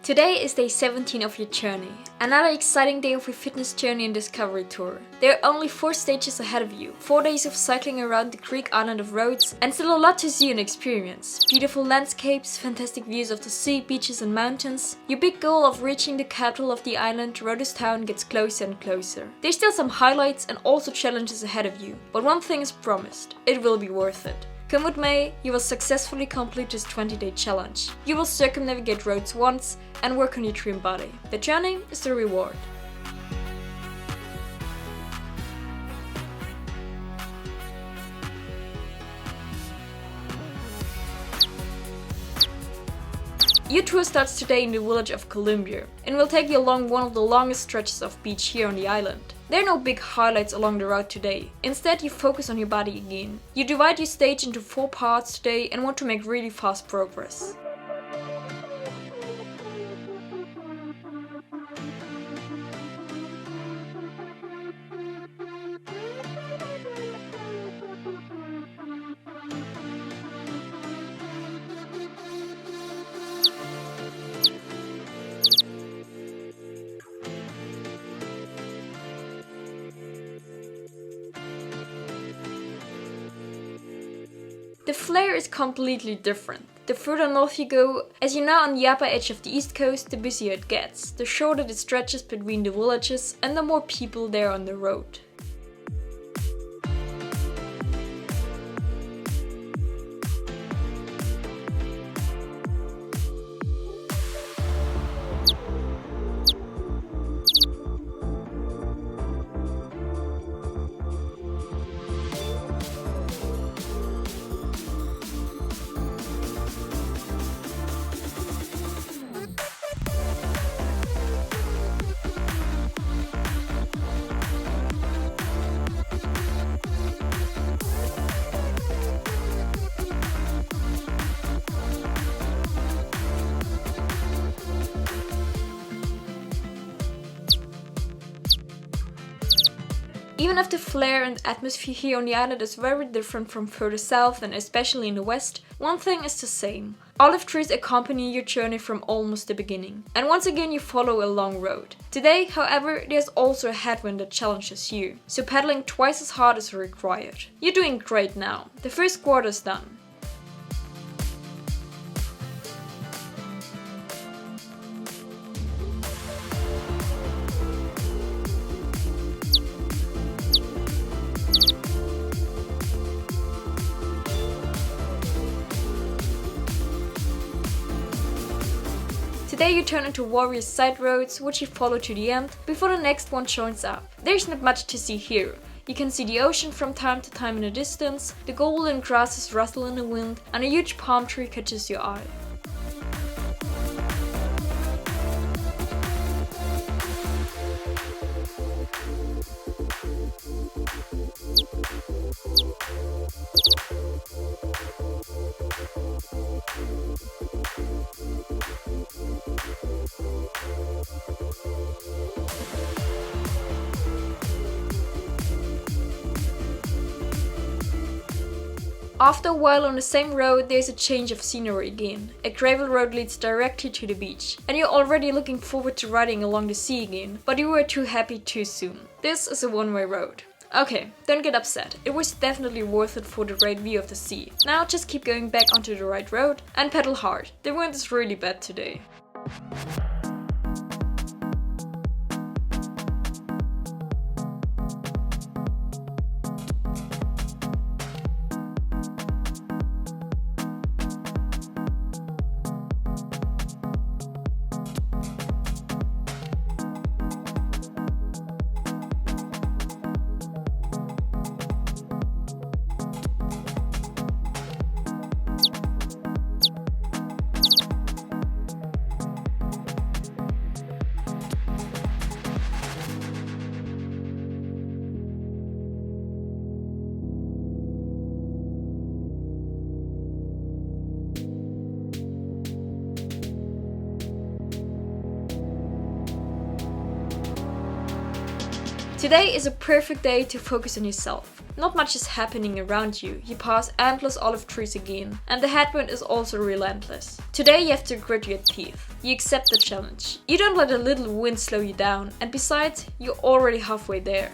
Today is day 17 of your journey. Another exciting day of your fitness journey and discovery tour. There are only 4 stages ahead of you. 4 days of cycling around the Greek island of Rhodes, and still a lot to see and experience. Beautiful landscapes, fantastic views of the sea, beaches and mountains. Your big goal of reaching the capital of the island, Rhodes town, gets closer and closer. There's still some highlights and also challenges ahead of you, but one thing is promised: it will be worth it. Come what may, you will successfully complete this 20-day challenge. You will circumnavigate Rhodes once and work on your dream body. The journey is the reward. Your tour starts today in the village of Columbia and will take you along one of the longest stretches of beach here on the island. There are no big highlights along the route today. Instead, you focus on your body again. You divide your stage into 4 parts today and want to make really fast progress. The flair is completely different. The further north you go, as you're now on the upper edge of the east coast, the busier it gets, the shorter the stretches between the villages and the more people there on the road. Even if the flair and atmosphere here on the island is very different from further south and especially in the west, one thing is the same. Olive trees accompany your journey from almost the beginning. And once again you follow a long road. Today, however, there's also a headwind that challenges you, so pedaling twice as hard is required. You're doing great now. The first quarter is done. Today you turn into Warrior's side roads, which you follow to the end, before the next one joins up. There's not much to see here. You can see the ocean from time to time in the distance, the golden grasses rustle in the wind, and a huge palm tree catches your eye. After a while on the same road, there's a change of scenery again. A gravel road leads directly to the beach, and you're already looking forward to riding along the sea again, but you were too happy too soon. This is a one-way road. Okay, don't get upset. It was definitely worth it for the great view of the sea. Now just keep going back onto the right road and pedal hard. The wind is really bad today. Today is a perfect day to focus on yourself. Not much is happening around you, you pass endless olive trees again, and the headwind is also relentless. Today you have to grit your teeth. You accept the challenge. You don't let a little wind slow you down, and besides, you're already halfway there.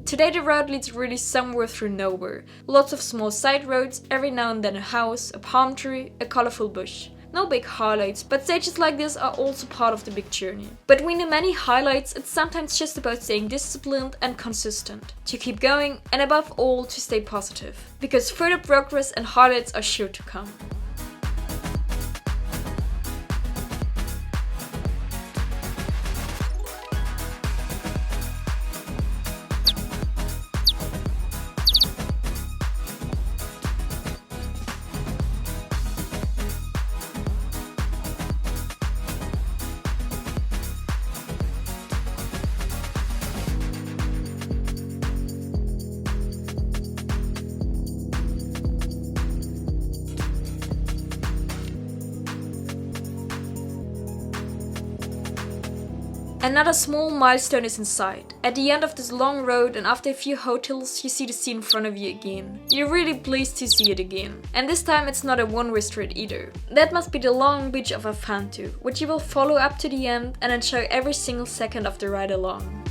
Today the road leads really somewhere through nowhere. Lots of small side roads, every now and then a house, a palm tree, a colorful bush. No big highlights, but stages like this are also part of the big journey. Between the many highlights, it's sometimes just about staying disciplined and consistent, to keep going, and above all to stay positive. Because further progress and highlights are sure to come. Another small milestone is in sight. At the end of this long road and after a few hotels, you see the sea in front of you again. You're really pleased to see it again. And this time it's not a one-way street either. That must be the long beach of Afantu, which you will follow up to the end and enjoy every single second of the ride along.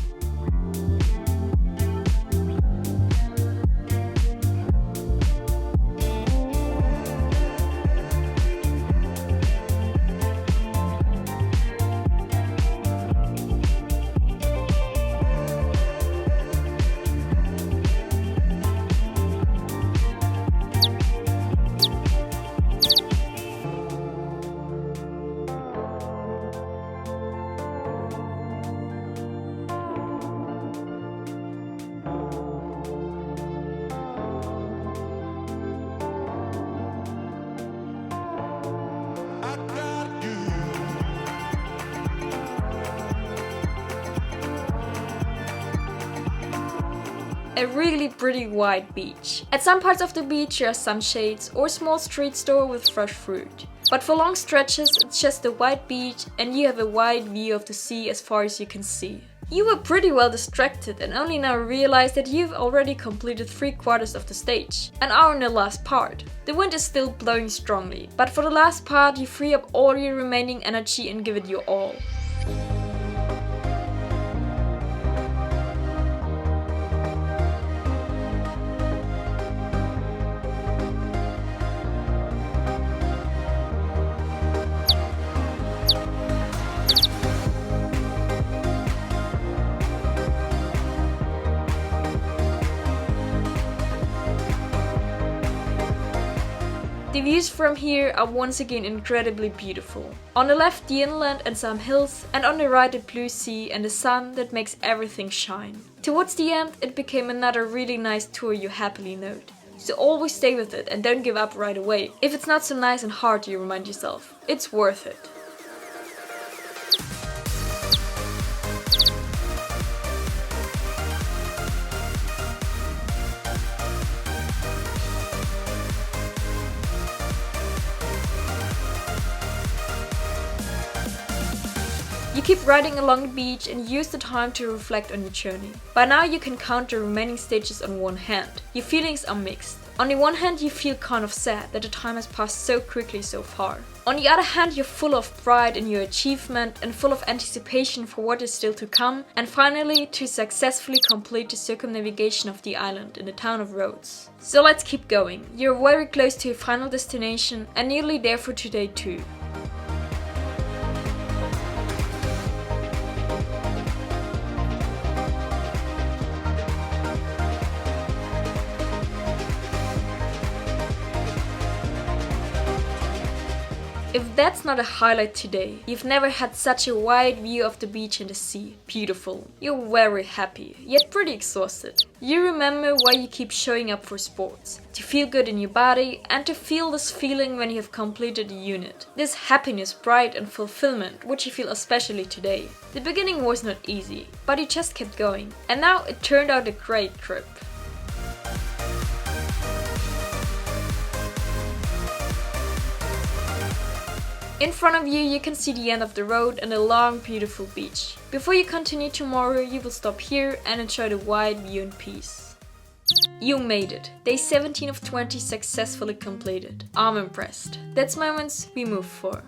A really pretty white beach. At some parts of the beach there are sunshades or a small street store with fresh fruit. But for long stretches it's just a white beach and you have a wide view of the sea as far as you can see. You were pretty well distracted and only now realize that you've already completed 3/4 of the stage and are in the last part. The wind is still blowing strongly, but for the last part you free up all your remaining energy and give it your all. The views from here are once again incredibly beautiful. On the left the inland and some hills, and on the right the blue sea and the sun that makes everything shine. Towards the end it became another really nice tour you happily note. So always stay with it and don't give up right away. If it's not so nice and hard, you remind yourself, it's worth it. You keep riding along the beach and use the time to reflect on your journey. By now you can count the remaining stages on one hand. Your feelings are mixed. On the one hand, you feel kind of sad that the time has passed so quickly so far. On the other hand, you're full of pride in your achievement and full of anticipation for what is still to come, and finally to successfully complete the circumnavigation of the island in the town of Rhodes. So let's keep going. You're very close to your final destination and nearly there for today too. If that's not a highlight today, you've never had such a wide view of the beach and the sea. Beautiful. You're very happy, yet pretty exhausted. You remember why you keep showing up for sports. To feel good in your body and to feel this feeling when you have completed a unit. This happiness, pride and fulfillment, which you feel especially today. The beginning was not easy, but you just kept going. And now it turned out a great trip. In front of you can see the end of the road and a long, beautiful beach. Before you continue tomorrow, you will stop here and enjoy the wide view in peace. You made it. Day 17 of 20 successfully completed. I'm impressed. That's moments we move for.